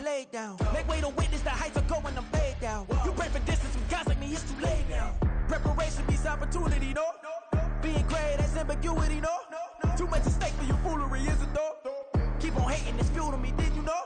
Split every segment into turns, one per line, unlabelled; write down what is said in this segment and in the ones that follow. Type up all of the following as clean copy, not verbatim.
laid down. Make way to witness the heights of going, I'm laid down. You pray for distance from guys like me, it's too late now. Preparation beats opportunity, no? Being great, that's ambiguity, no? Too much at stake for your foolery, is it though? Keep on hating, it's fuel to me, did you know?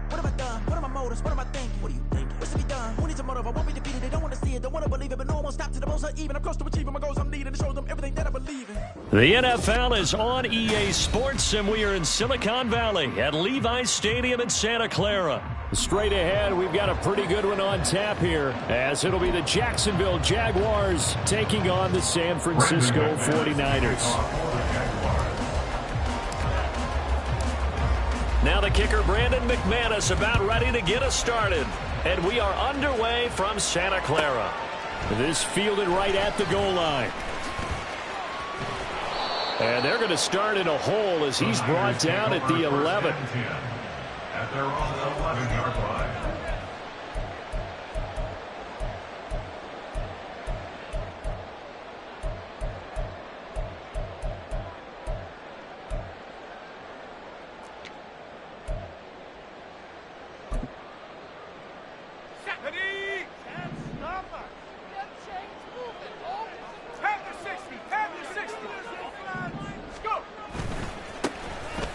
What have I done? What are my motives? What am I thinking? What are you thinking? What's to be done? Who needs a motive? I won't be defeated. They don't want to see it, don't want to believe it, but no one won't stop to the most uneven. I'm close to achieving my goals. I'm needing to show them everything that I believe in.
The NFL is on EA Sports, and we are in Silicon Valley at Levi's Stadium in Santa Clara.
Straight ahead, we've got a pretty good one on tap here, as it'll be the Jacksonville Jaguars taking on the San Francisco 49ers.
Now the kicker, Brandon McManus, about ready to get us started. And we are underway from Santa Clara.
This fielded right at the goal line. And they're going to start in a hole as he's brought down at the 11.
At their own 11-yard line.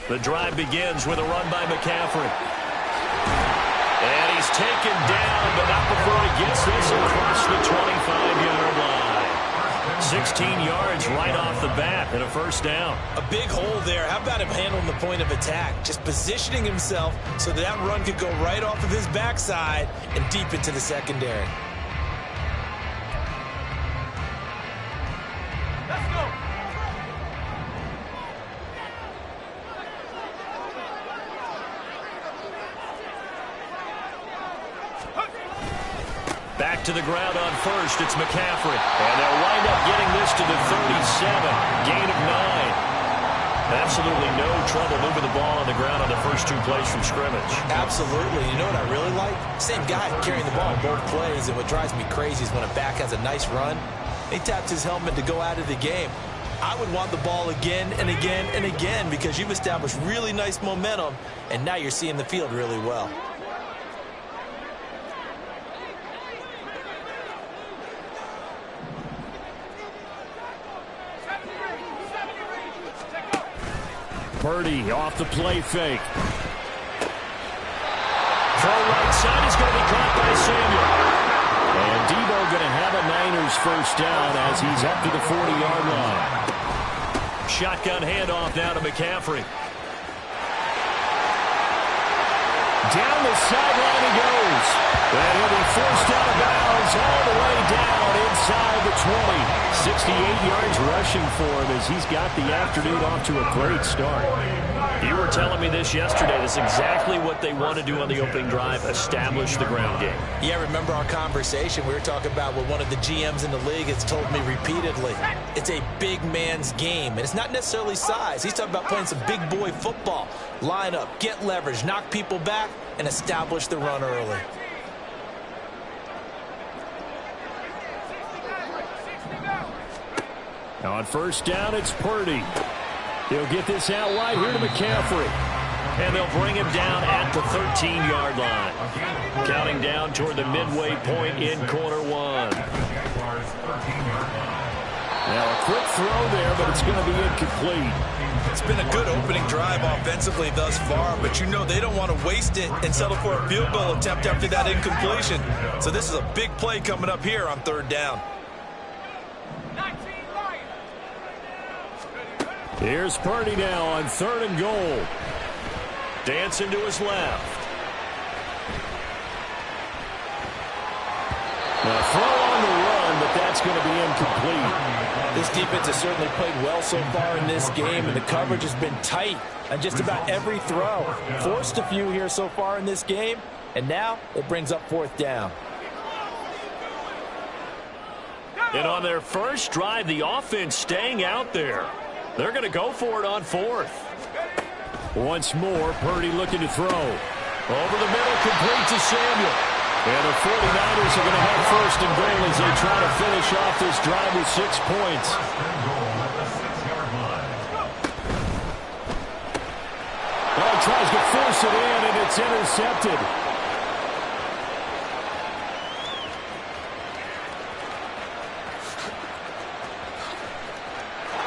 The drive begins with a run by McCaffrey. And he's taken down, but not before he gets this across the 25-yard line. 16 yards right off the bat and a first down.
A big hole there. How about him handling the point of attack? Just positioning himself so that run could go right off of his backside and deep into the secondary.
Let's go.
Back to the ground on first. It's McCaffrey. And they'll wind up getting this to the 37. Gain of 9. Absolutely no trouble moving the ball on the ground on the first two plays from scrimmage.
Absolutely. You know what I really like? Same guy carrying the ball in both plays. And what drives me crazy is when a back has a nice run, he taps his helmet to go out of the game. I would want the ball again and again and again because you've established really nice momentum, and now you're seeing the field really well.
Purdy off the play fake.
Throw right side is going to be caught by Samuel.
And Debo going to have a Niners first down as he's up to the 40-yard line.
Shotgun handoff now to McCaffrey.
Down the sideline he goes. And he'll be forced out of bounds all the way down inside the 20. 68 yards rushing for him as he's got the afternoon off to a great start.
You were telling me this yesterday. That's exactly what they want to do on the opening drive, establish the ground game.
Yeah, remember our conversation? We were talking about what one of the GMs in the league has told me repeatedly. It's a big man's game, and it's not necessarily size. He's talking about playing some big boy football. Line up, get leverage, knock people back, and establish the run early.
Now on first down, it's Purdy. He'll get this out wide here to McCaffrey.
And they'll bring him down at the 13-yard line. Counting down toward the midway point in quarter one.
Now a quick throw there, but it's going to be incomplete.
It's been a good opening drive offensively thus far, but you know they don't want to waste it and settle for a field goal attempt after that incompletion. So this is a big play coming up here on third down.
Here's Purdy now on third and goal.
Dancing to his left.
Now throw on the run, but that's going to be incomplete.
This defense has certainly played well so far in this game, and the coverage has been tight on just about every throw. Forced a few here so far in this game, and now it brings up fourth down.
And on their first drive, the offense staying out there. They're going to go for it on fourth.
Once more, Purdy looking to throw.
Over the middle, complete to Samuel.
And the 49ers are going to have first and goal as they try to finish off this drive with 6 points. tries to force it in, and it's intercepted.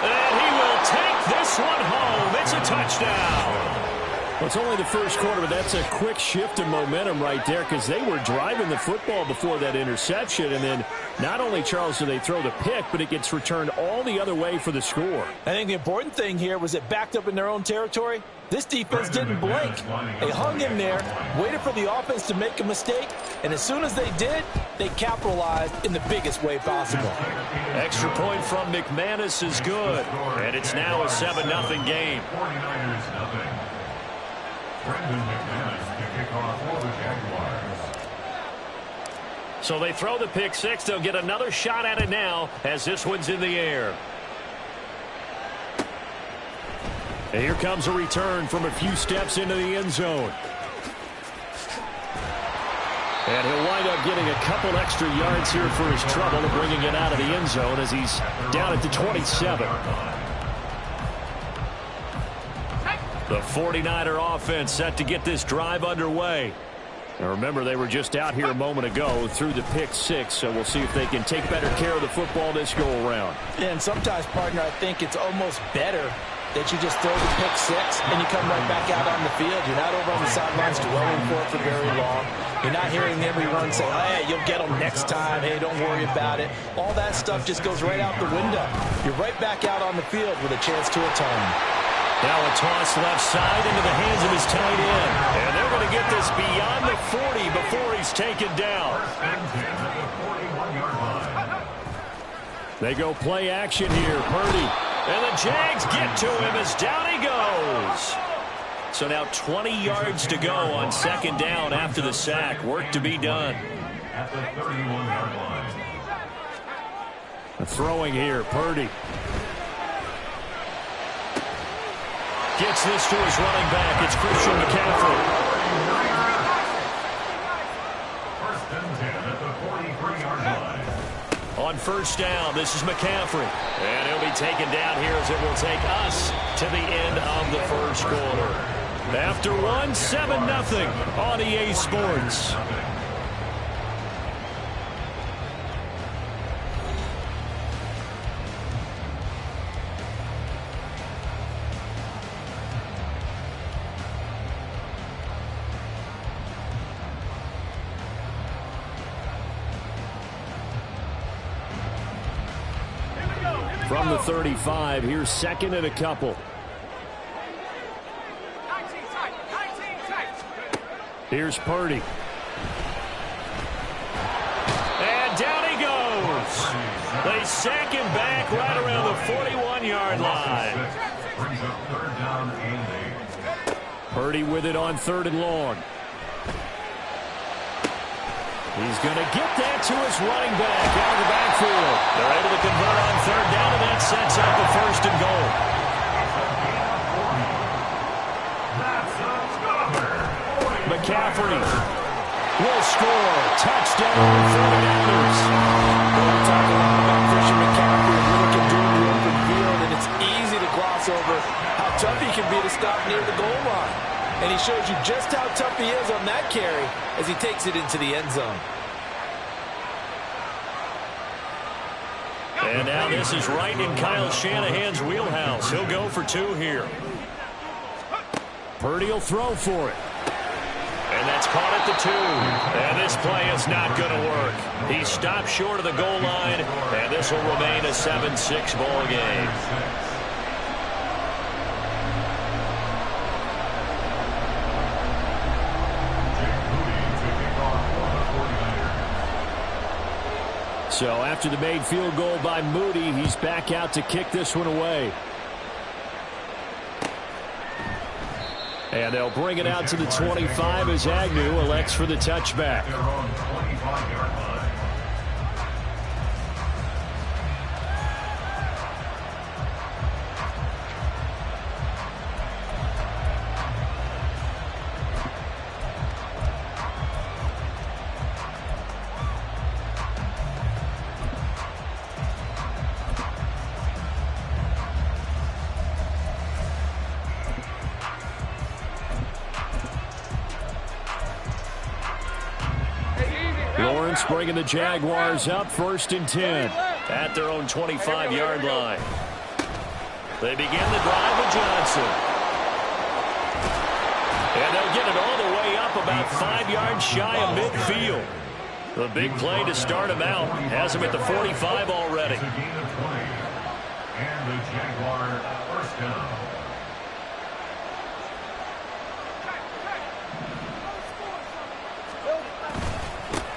And he will take this one home. It's a touchdown.
Well, it's only the first quarter, but that's a quick shift in momentum right there because they were driving the football before that interception. And then not only, Charles, do they throw the pick, but it gets returned all the other way for the score.
I think the important thing here was it backed up in their own territory. This defense didn't blink. They hung in there, waited for the offense to make a mistake, and as soon as they did, they capitalized in the biggest way possible.
Extra point from McManus is good, and it's now a 7-0 game.
49ers nothing. Brendan McManus to kick off for the Jaguars.
So they throw the pick six. They'll get another shot at it now as this one's in the air. And here comes a return from a few steps into the end zone. And he'll wind up getting a couple extra yards here for his trouble and bringing it out of the end zone as he's down at the 27. The 49er offense set to get this drive underway. Now remember, they were just out here a moment ago through the pick six, so we'll see if they can take better care of the football this go-around.
And sometimes, partner, I think it's almost better that you just throw the pick six and you come right back out on the field. You're not over on the sidelines dwelling for it for very long. You're not hearing everyone say, hey, you'll get them next time. Hey, don't worry about it. All that stuff just goes right out the window. You're right back out on the field with a chance to atone.
Now a toss left side into the hands of his tight end. And they're going to get this beyond the 40 before he's taken down. They go play action here. Purdy. And the Jags get to him as down he goes. So now 20 yards to go on second down after the sack. Work to be done.
At the 31-yard line.
Throwing here, Purdy.
Gets this to his running back. It's Christian McCaffrey.
First and 10 at the 43-yard line.
On first down, this is McCaffrey. And he'll be taken down here as it will take us to the end of the first quarter. After one, 7-0 on EA Sports.
From the 35, here's second and a couple. Here's Purdy.
And down he goes. They sack him back right around the 41-yard line.
Brings up third down and 8.
Purdy with it on third and long. He's going to get that to his running back out of the backfield.
They're able to convert on third down, and that sets up the first and goal.
McCaffrey will score. Touchdown, 49ers.
We're talking about Christian McCaffrey. We look at doing the open field, and it's easy to gloss over how tough he can be to stop near the goal line. And he shows you just how tough he is on that carry as he takes it into the end zone.
And now this is right in Kyle Shanahan's wheelhouse. He'll go for two here.
Purdy will throw for it.
And that's caught at the 2. And this play is not going to work. He stopped short of the goal line, and this will remain a 7-6 ball game.
So after the made field goal by Moody, he's back out to kick this one away. And they'll bring it out to the 25 as Agnew elects for the touchback.
They're on 25-yard line.
Lawrence bringing the Jaguars up 1st and 10.
At their own 25-yard line. They begin the drive with Johnson. And they'll get it all the way up about 5 yards shy of midfield. The big play to start him out has him at the 45 already.
It's a gain of 20. And the Jaguar first down.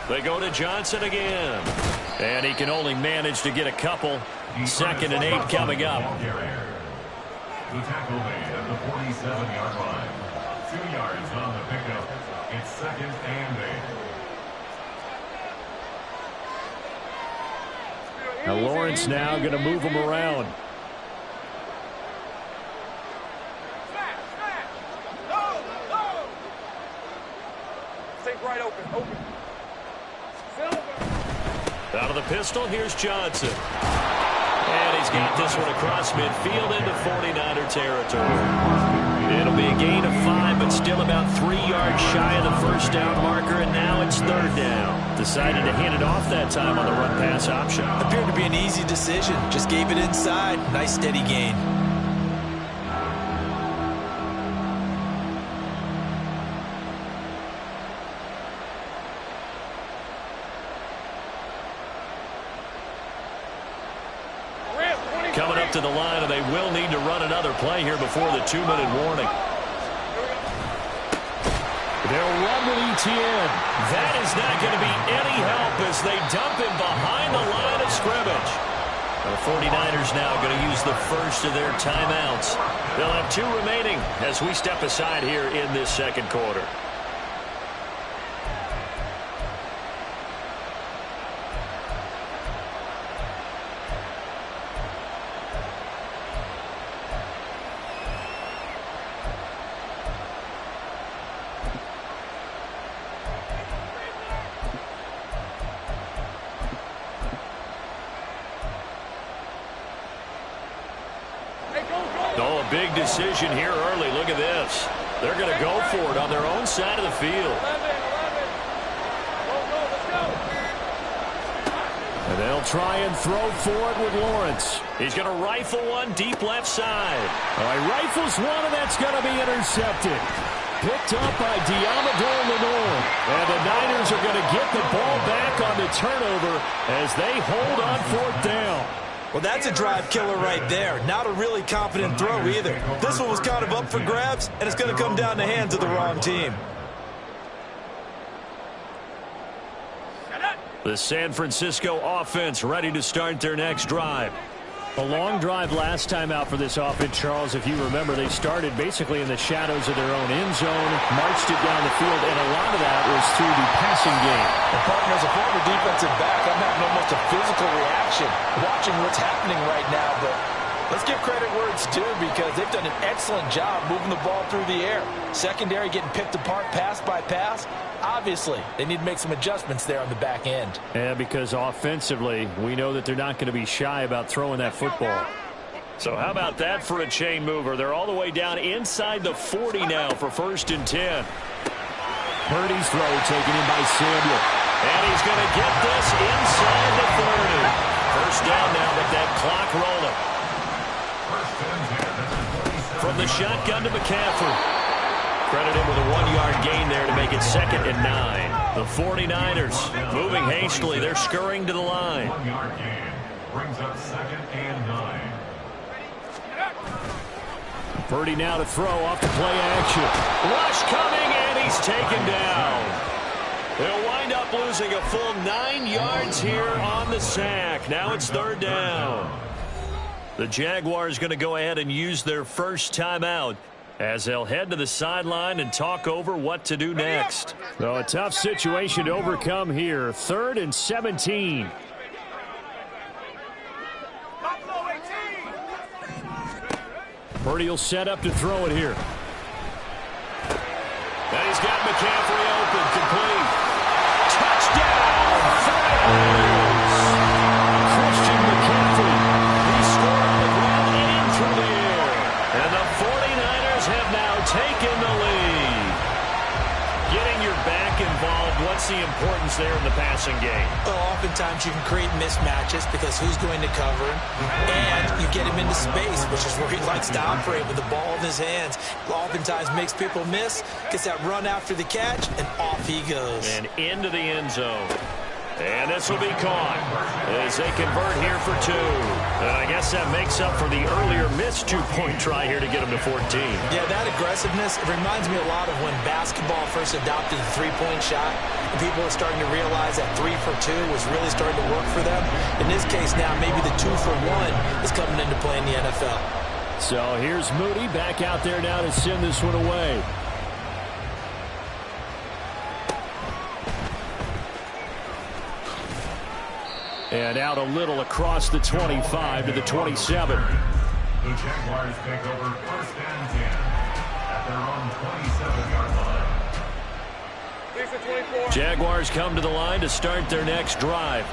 They go to Johnson again. And he can only manage to get a couple. 2nd and 8 coming up.
The tackle made at the 47-yard line. 2 yards on the pickup. It's 2nd and 8.
Now Lawrence now going to move him around.
Stay right open.
Out of the pistol, here's Johnson. And he's got this one across midfield into 49er territory. It'll be a gain of 5, but still about 3 yards shy of the first down marker, and now it's 3rd down. Decided to hand it off that time on the run-pass option.
Appeared to be an easy decision. Just gave it inside. Nice steady gain.
Coming up to the line, and they will need to run another play here before the 2-minute warning.
They'll run with Etienne.
That is not going to be any help as they dump him behind the line of scrimmage. The 49ers now going to use the first of their timeouts. They'll have 2 remaining as we step aside here in this 2nd quarter. Oh, a big decision here early. Look at this. They're going to go for it on their own side of the field.
And they'll try and throw for it with Lawrence.
He's going to rifle one deep left side.
All right, rifles one, and that's going to be intercepted. Picked up by Diamador Lenore. And the Niners are going to get the ball back on the turnover as they hold on 4th down.
Well, that's a drive killer right there. Not a really confident throw either. This one was kind of up for grabs, and it's going to come down the hands of the wrong team.
The San Francisco offense ready to start their next drive.
A long drive last time out for this offense, Charles. If you remember, they started basically in the shadows of their own end zone, marched it down the field, and a lot of that was through the passing game.
And partner, as a former defensive back, I'm having almost a physical reaction watching what's happening right now. But let's give credit where it's due because they've done an excellent job moving the ball through the air. Secondary getting picked apart pass by pass. Obviously, they need to make some adjustments there on the back end.
Yeah, because offensively, we know that they're not going to be shy about throwing that football.
So how about that for a chain mover? They're all the way down inside the 40 now for 1st and 10.
Purdy's throw taken in by Samuel.
And he's going to get this inside the 30. First down now with that clock rolling. From the shotgun to McCaffrey. Credited with a 1-yard gain there to make it 2nd and 9. The 49ers moving hastily. They're scurrying to the line.
1-yard gain brings up 2nd and 9.
Purdy now to throw off the play action.
Rush coming, and he's taken down. They'll wind up losing a full 9 yards here on the sack. Now it's 3rd down. The Jaguars going to go ahead and use their first timeout as they'll head to the sideline and talk over what to do next.
So a tough situation to overcome here. 3rd and 17. Purdy will set up to throw it here.
And he's got McCaffrey open, complete. Touchdown!
Christian McCaffrey.
He scored on the ground and through the air. And the 49ers have now taken the lead. Getting your back involved involved. What's the importance there in the passing game?
Well, oftentimes you can create mismatches because who's going to cover him, and you get him into space, which is where he likes to operate with the ball in his hands. Oftentimes makes people miss, gets that run after the catch, and off he goes.
And into the end zone. And this will be caught as they convert here for 2. And I guess that makes up for the earlier missed 2-point try here to get them to 14.
Yeah, that aggressiveness, it reminds me a lot of when basketball first adopted the three-point shot. And people are starting to realize that 3 for 2 was really starting to work for them. In this case now, maybe the 2 for 1 is coming into play in the NFL.
So here's Moody back out there now to send this one away. And out a little across the 25 to the 27.
The Jaguars take over 1st and 10 at their own 27-yard line.
Jaguars come to the line to start their next drive.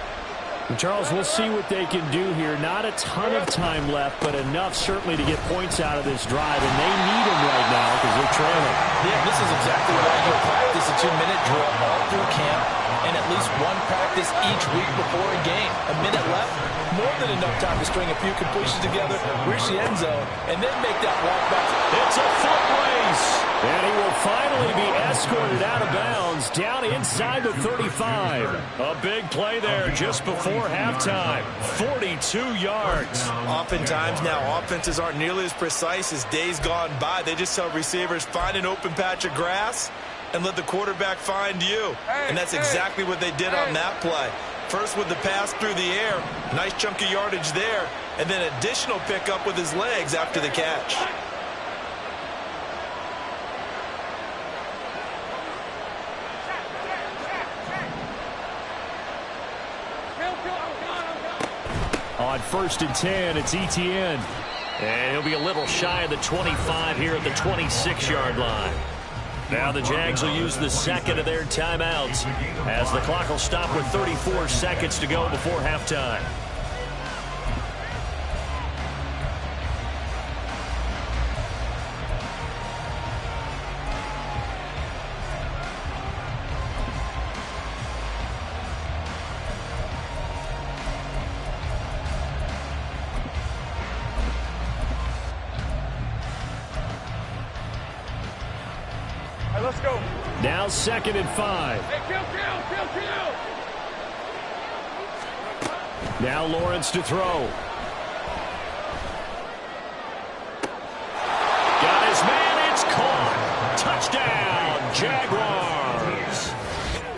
And Charles, we'll see what they can do here. Not a ton of time left, but enough certainly to get points out of this drive. And they need them right now because they're trailing.
Yeah, this is exactly why you practice a 2-minute drill all through camp and at least one practice each week before a game. A minute left, more than enough time to string a few completions together, reach the end zone, and then make that walk back.
It's a foot race. And he will finally be escorted out of bounds down inside the 35.
A big play there just before halftime. 42 yards.
Oftentimes now, offenses aren't nearly as precise as days gone by. They just tell receivers, find an open patch of grass and let the quarterback find you. And that's exactly what they did on that play. First with the pass through the air, nice chunk of yardage there, and then additional pickup with his legs after the catch.
On 1st and 10, it's Etienne.
And he'll be a little shy of the 25 here at the 26-yard line. Now the Jags will use the second of their timeouts as the clock will stop with 34 seconds to go before halftime.
Let's go.
Now 2nd and 5.
Hey, kill.
Now Lawrence to throw.
Got his man, it's caught. Touchdown, Jaguars.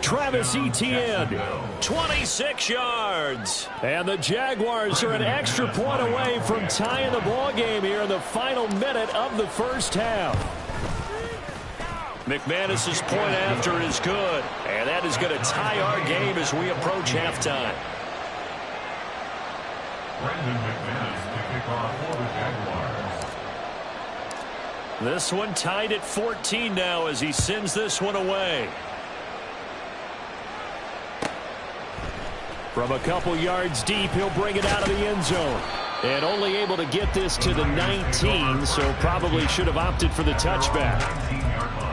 Travis Etienne.
26 yards.
And the Jaguars are an extra point away from tying the ball game here in the final minute of the first half.
McManus's point after is good. And that is going to tie our game as we approach halftime.
Brendan McManus to kick off for the Jaguars.
This one tied at 14 now as he sends this one away.
From a couple yards deep, he'll bring it out of the end zone. And only able to get this to the 19, so probably should have opted for the touchback.
19-yard line.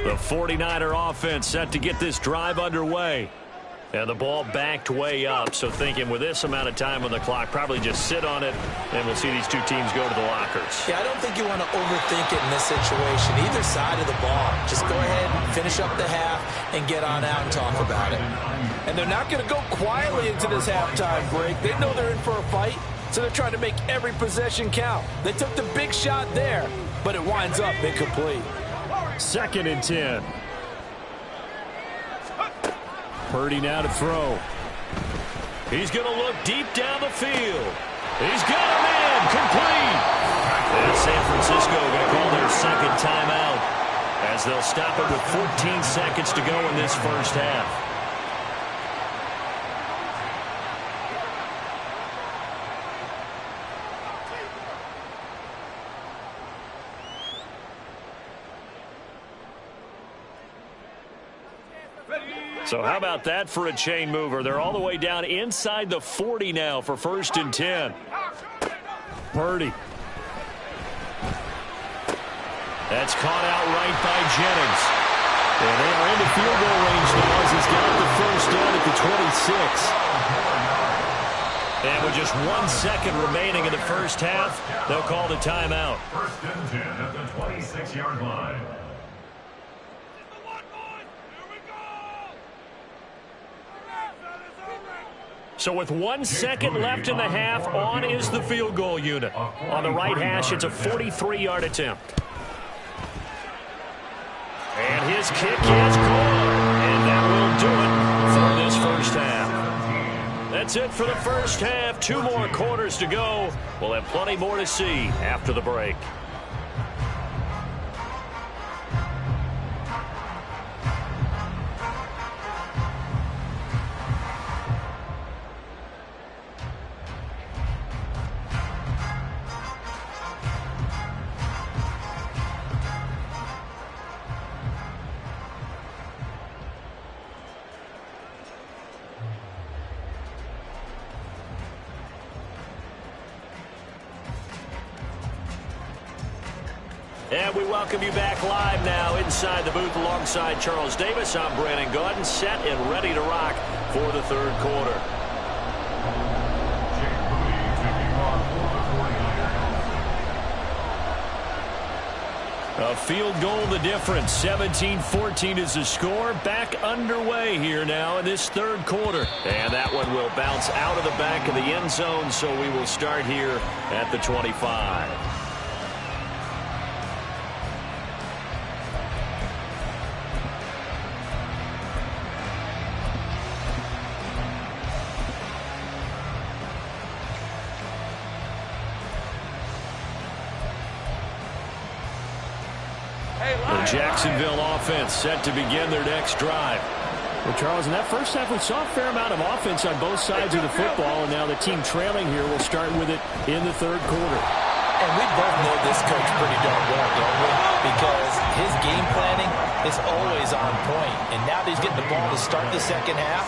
The 49er offense set to get this drive underway. And the ball backed way up, so thinking with this amount of time on the clock, probably just sit on it, and we'll see these two teams go to the lockers.
Yeah, I don't think you want to overthink it in this situation. Either side of the ball. Just go ahead, finish up the half, and get on out and talk about it.
And they're not going to go quietly into this halftime break. They know they're in for a fight, so they're trying to make every possession count. They took the big shot there, but it winds up incomplete.
2nd and 10. Purdy now to throw.
He's going to look deep down the field. He's got him in, complete. And San Francisco going to call their second timeout as they'll stop it with 14 seconds to go in this first half. So how about that for a chain mover? They're all the way down inside the 40 now for 1st and 10.
Purdy.
That's caught out right by Jennings. And they are into field goal range now as he's got the first down at the 26. And with just 1 second remaining in the first half, they'll call the timeout.
1st and 10 at the 26-yard line.
So with 1 second left in the half, on is the field goal unit. On the right hash, it's a 43-yard attempt. And his kick is gone. And that will do it for this first half. That's it for the first half. 2 more quarters to go. We'll have plenty more to see after the break. And we welcome you back live now inside the booth alongside Charles Davis. I'm Brandon Gaudin, set and ready to rock for the third quarter. A field goal the difference. 17-14 is the score. Back underway here now in this third quarter. And that one will bounce out of the back of the end zone, so we will start here at the 25. The Jacksonville offense set to begin their next drive.
Well, Charles, in that first half, we saw a fair amount of offense on both sides of the football, and now the team trailing here will start with it in the third quarter.
And we both know this coach pretty darn well, don't we? Because his game planning is always on point. And now that he's getting the ball to start the second half,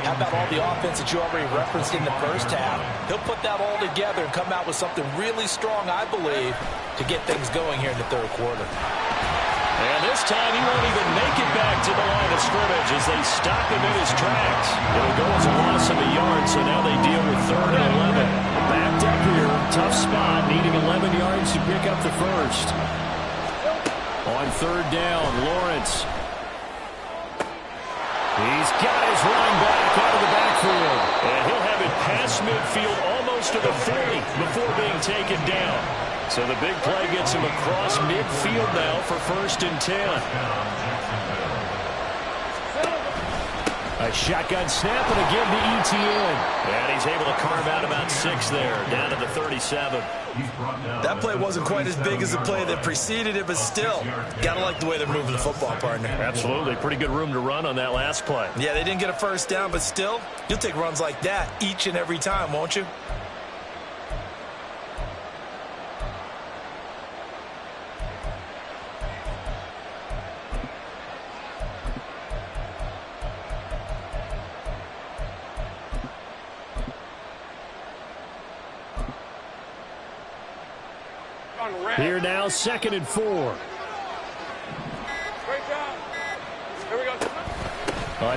how about all the offense that you already referenced in the first half? He'll put that all together and come out with something really strong, I believe, to get things going here in the third quarter.
And this time he won't even make it back to the line of scrimmage as they stop him in his tracks. It'll go as a loss of a yard, so now they deal with 3rd and 11.
Backed up here, tough spot, needing 11 yards to pick up the first.
On 3rd down, Lawrence. He's got his running back out of the backfield. And he'll have it past midfield almost to the 40 before being taken down. So the big play gets him across midfield now for 1st and 10. A shotgun snap and again to Etienne. And he's able to carve out about 6 there, down to the 37.
That play wasn't quite as big as the play that preceded it, but still, gotta like the way they're moving the football, partner.
Absolutely. Pretty good room to run on that last play.
Yeah, they didn't get a first down, but still, you'll take runs like that each and every time, won't you?
Here now, 2nd and 4.
Great job. Here we go.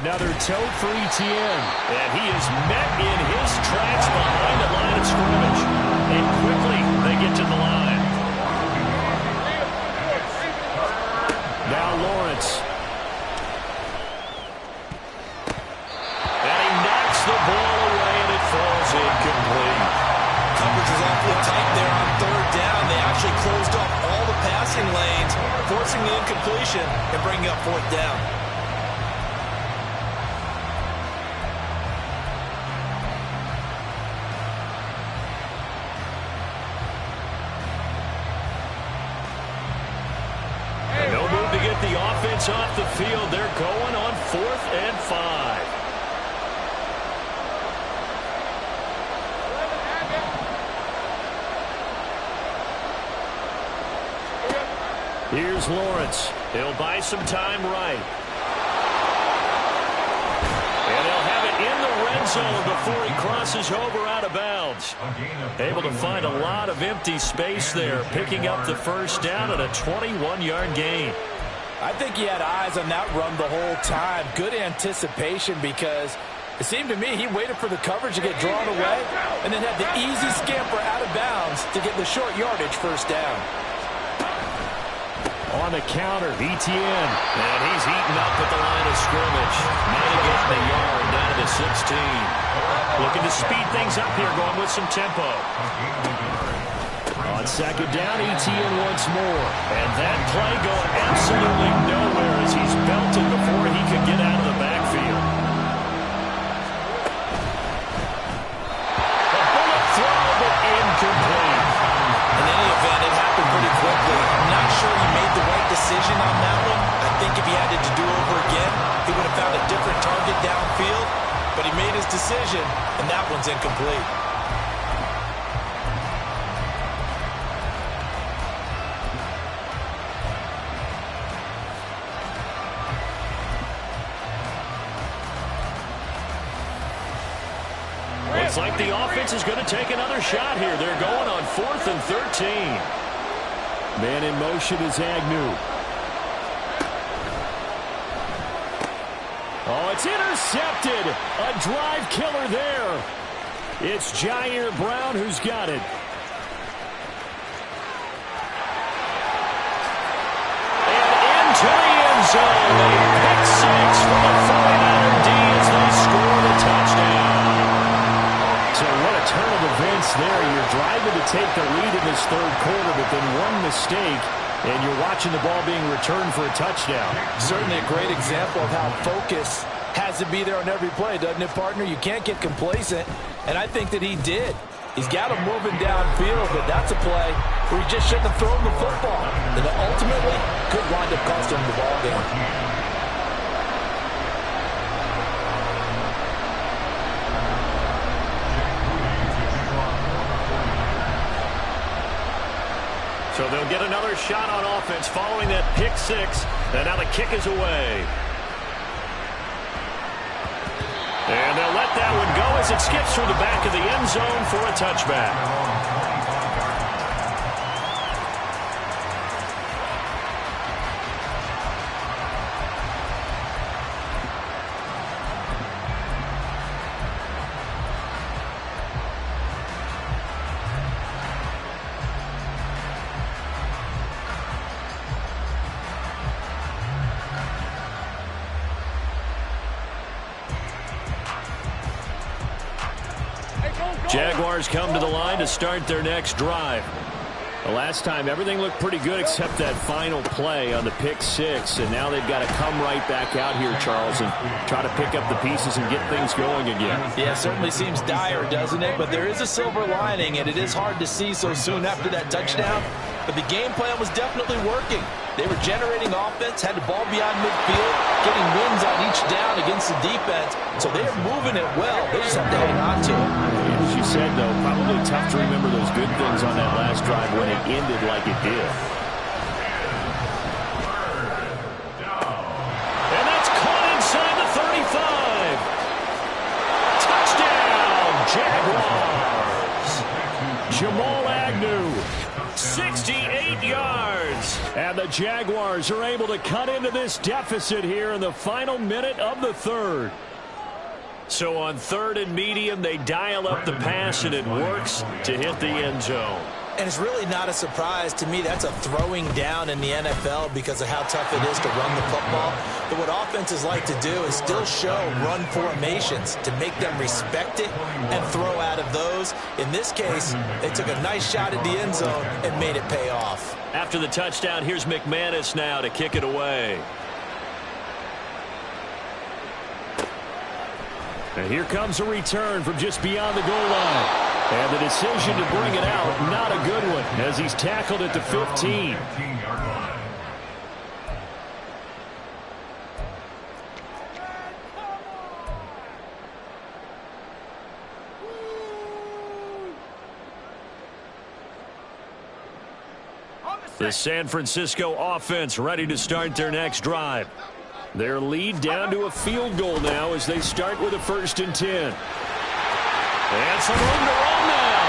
Another tote for Etienne. And he is met in his tracks behind the line of scrimmage. And quickly they get to the line.
Now Lawrence.
And he knocks the ball away and it falls incomplete.
Coverage is awfully tight there on 3rd down. They actually closed off all the passing lanes, forcing the incompletion and bringing up 4th down.
And no move to get the offense off the field. They're going on 4th and 5.
Here's Lawrence.
He'll buy some time right. zone before he crosses over out of bounds. Able to find a lot of empty space there, picking up the first down and a 21-yard gain.
I think he had eyes on that run the whole time. Good anticipation, because it seemed to me he waited for the coverage to get drawn away and then had the easy scamper out of bounds to get the short yardage first down.
On the counter, Etienne. And he's eaten up at the line of scrimmage. Might have gotten a yard down to the 16. Looking to speed things up here, going with some tempo. On second down, Etienne once more. And that play going absolutely nowhere as he's belted before he could get out of the backfield. A bullet throw, but incomplete.
In any event, it happened pretty quickly. I'm not sure he made the right decision on that one. I think if he had it to do over again, he would have found a different target downfield. But he made his decision, and that one's incomplete.
Looks like the offense is going to take another shot here. They're going on 4th and 13.
Man in motion is Agnew. Oh, it's intercepted. A drive killer there. It's Jair Brown who's got it.
And into the end zone. A pick six for the 49er D as they score the touchdown.
So what a turn of events there. You're driving to take the lead in this third quarter, but then one mistake, and you're watching the ball being returned for a touchdown.
Certainly a great example of how focus has to be there on every play, doesn't it, partner? You can't get complacent, and I think that he did. He's got him moving downfield, but that's a play where he just shouldn't have thrown the football. And ultimately, could wind up costing him the ball game.
So they'll get another shot on offense following that pick six. And now the kick is away. And they'll let that one go as it skips through the back of the end zone for a touchback. Jaguars come to the line to start their next drive.
The last time, everything looked pretty good except that final play on the pick six, and now they've got to come right back out here, Charles, and try to pick up the pieces and get things going again.
Yeah, it certainly seems dire, doesn't it? But there is a silver lining, and it is hard to see so soon after that touchdown. But the game plan was definitely working. They were generating offense, had the ball beyond midfield, getting wins on each down against the defense. So they are moving it well. They just have to hang on to it.
As you said, though, probably tough to remember those good things on that last drive when it ended like it did.
And that's caught inside the 35. Touchdown, Jaguars.
Jamal Agnew.
68 yards.
And the Jaguars are able to cut into this deficit here in the final minute of the third.
So on 3rd and medium, they dial up the pass, and it works to hit the end zone.
And it's really not a surprise to me. That's a throwing down in the NFL because of how tough it is to run the football. But what offenses like to do is still show run formations to make them respect it and throw out of those. In this case, they took a nice shot at the end zone and made it pay off.
After the touchdown, here's McManus now to kick it away.
And here comes a return from just beyond the goal line. And the decision to bring it out, not a good one, as he's tackled at the 15.
The San Francisco offense ready to start their next drive.
Their lead down to a field goal now as they start with a 1st and 10. And some room to run now.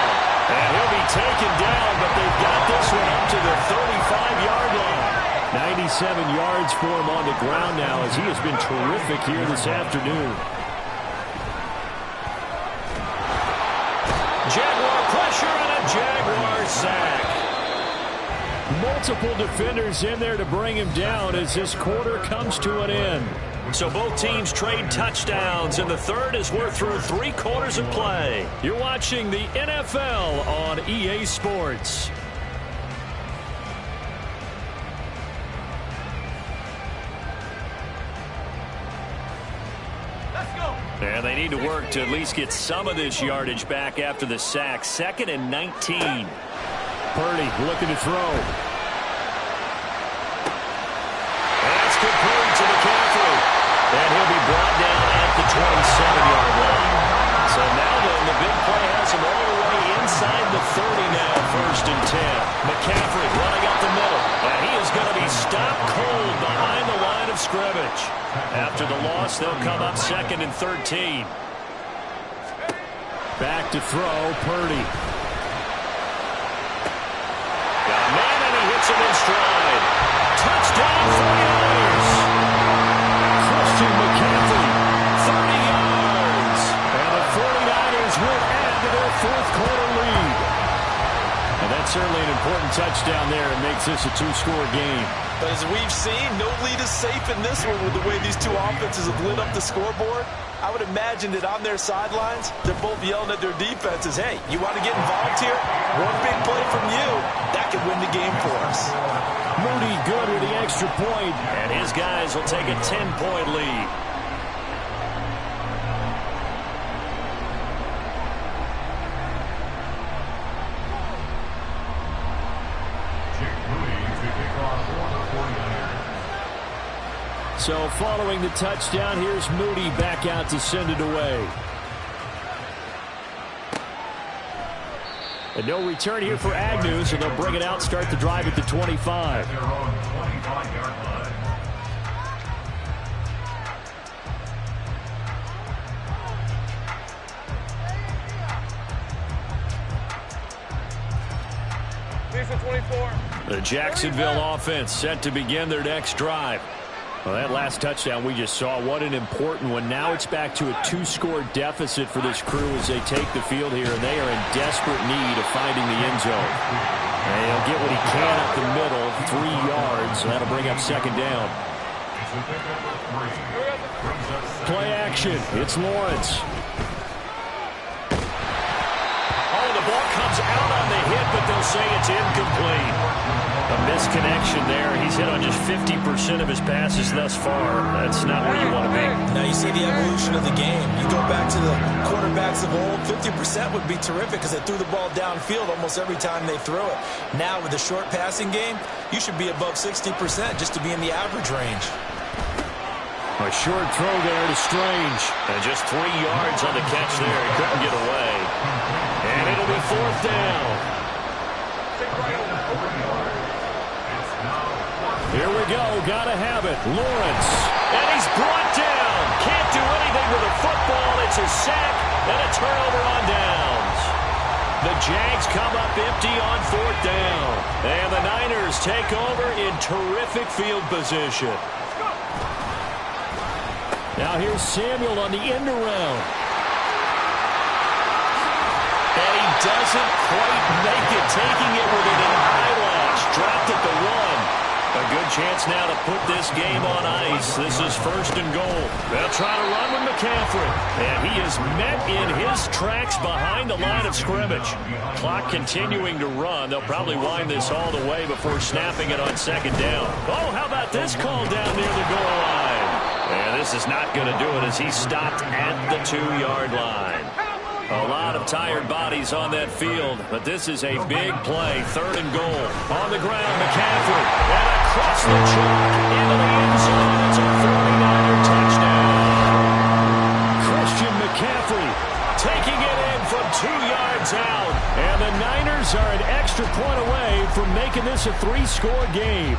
And he'll be taken down, but they've got this one up to the 35-yard line. 97 yards for him on the ground now as he has been terrific here this afternoon.
Jaguar pressure and a Jaguar sack.
Multiple defenders in there to bring him down as this quarter comes to an end.
So both teams trade touchdowns, and the third as we're through 3 quarters of play.
You're watching the NFL on EA Sports.
And they need to work to at least get some of this yardage back after the sack. 2nd and 19.
Purdy looking to throw.
That's complete to McCaffrey. And he'll be brought down at the 27-yard line. So now then, the big play has him all the way inside the 30 now. 1st and 10. McCaffrey running up the middle. And he is going to be stopped cold behind the line of scrimmage. After the loss, they'll come up 2nd and 13.
Back to throw, Purdy.
Got a man, and he hits him in stride. Touchdown, 49ers.
Christian McCaffrey.
30 yards.
And the 49ers will add to their 4th quarter lead. And that's certainly an important touchdown there. It makes this a 2-score game.
But as we've seen, no lead is safe in this one with the way these two offenses have lit up the scoreboard. I would imagine that on their sidelines, they're both yelling at their defenses, hey, you want to get involved here? One big play from you, that could win the game for us.
Moody good with the extra point.
And his guys will take a 10-point lead.
So following the touchdown, here's Moody back out to send it away. And no return here for Agnew, so they'll bring it out, start the drive at the 25.
Their own 25-yard line.
The Jacksonville offense set to begin their next drive.
Well, that last touchdown we just saw, what an important one. Now it's back to a 2-score deficit for this crew as they take the field here, and they are in desperate need of finding the end zone. And he'll get what he can up the middle, 3 yards. That'll bring up 2nd down. Play action. It's Lawrence.
Oh, the ball comes out on the hit, but they'll say it's incomplete. A misconnection there. He's hit on just 50% of his passes thus far. That's not where you want to be.
Now you see the evolution of the game. You go back to the quarterbacks of old, 50% would be terrific because they threw the ball downfield almost every time they threw it. Now with the short passing game, you should be above 60% just to be in the average range.
A short throw there to Strange.
And just 3 yards on the catch there. He couldn't get away. And it'll be 4th down.
Here we go. Gotta have it. Lawrence.
And he's brought down. Can't do anything with a football. It's a sack and a turnover on downs. The Jags come up empty on 4th down. And the Niners take over in terrific field position.
Now here's Samuel on the end around.
And he doesn't quite make it, taking it within an eyelash. Dropped at the 1. A good chance now to put this game on ice. This is 1st and goal. They'll try to run with McCaffrey. And he is met in his tracks behind the line of scrimmage. Clock continuing to run. They'll probably wind this all the way before snapping it on 2nd down. Oh, how about this call down near the goal line? And this is not going to do it as he's stopped at the 2-yard line. A lot of tired bodies on that field, but this is a big play. 3rd and goal. On the ground, McCaffrey. And across the chalk into the end zone. It's a 49er touchdown.
Christian McCaffrey
Taking it in from 2 yards out.
And the Niners are an extra point away from making this a 3-score game.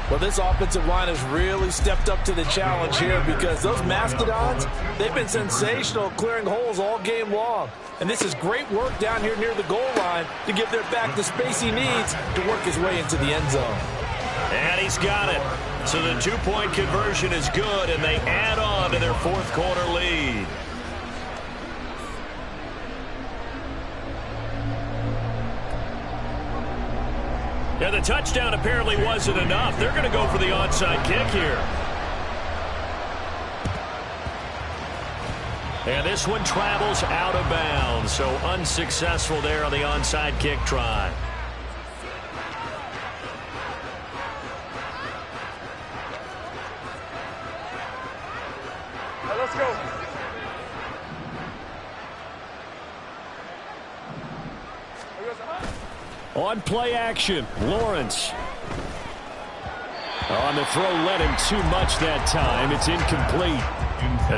Well, this offensive line has really stepped up to the challenge here because those Mastodons, they've been sensational clearing holes all game long. And this is great work down here near the goal line to give their back the space he needs to work his way into the end zone.
And he's got it. So the two-point conversion is good, and they add on to their fourth quarter lead. Yeah, the touchdown apparently wasn't enough. They're going to go for the onside kick here. And this one travels out of bounds, so unsuccessful there on the onside kick try.
Let's go.
On play action, Lawrence. On the throw, led him too much that time. It's incomplete.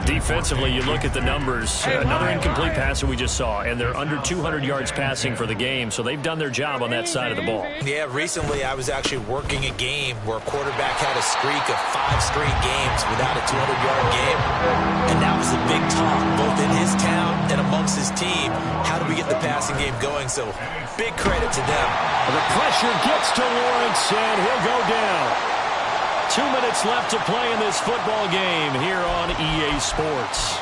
Defensively, you look at the numbers. Another incomplete pass that we just saw, and they're under 200 yards passing for the game, so they've done their job on that side of the ball.
Yeah, recently I was actually working a game where a quarterback had a streak of 5 straight games without a 200-yard game, and that was the big talk, both in his town and amongst his team. How do we get the passing game going? So big credit to them.
The pressure gets to Lawrence, and he'll go down.
2 minutes left to play in this football game here on EA Sports.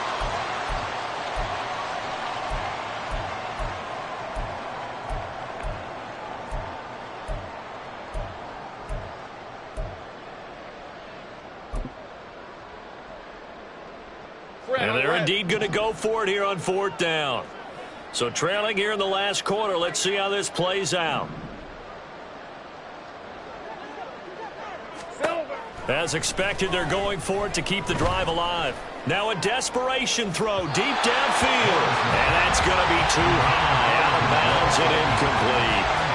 And they're indeed going to go for it here on 4th down. So trailing here in the last quarter. Let's see how this plays out. As expected, they're going for it to keep the drive alive. Now a desperation throw deep downfield. And that's going to be too high. Out of bounds and incomplete.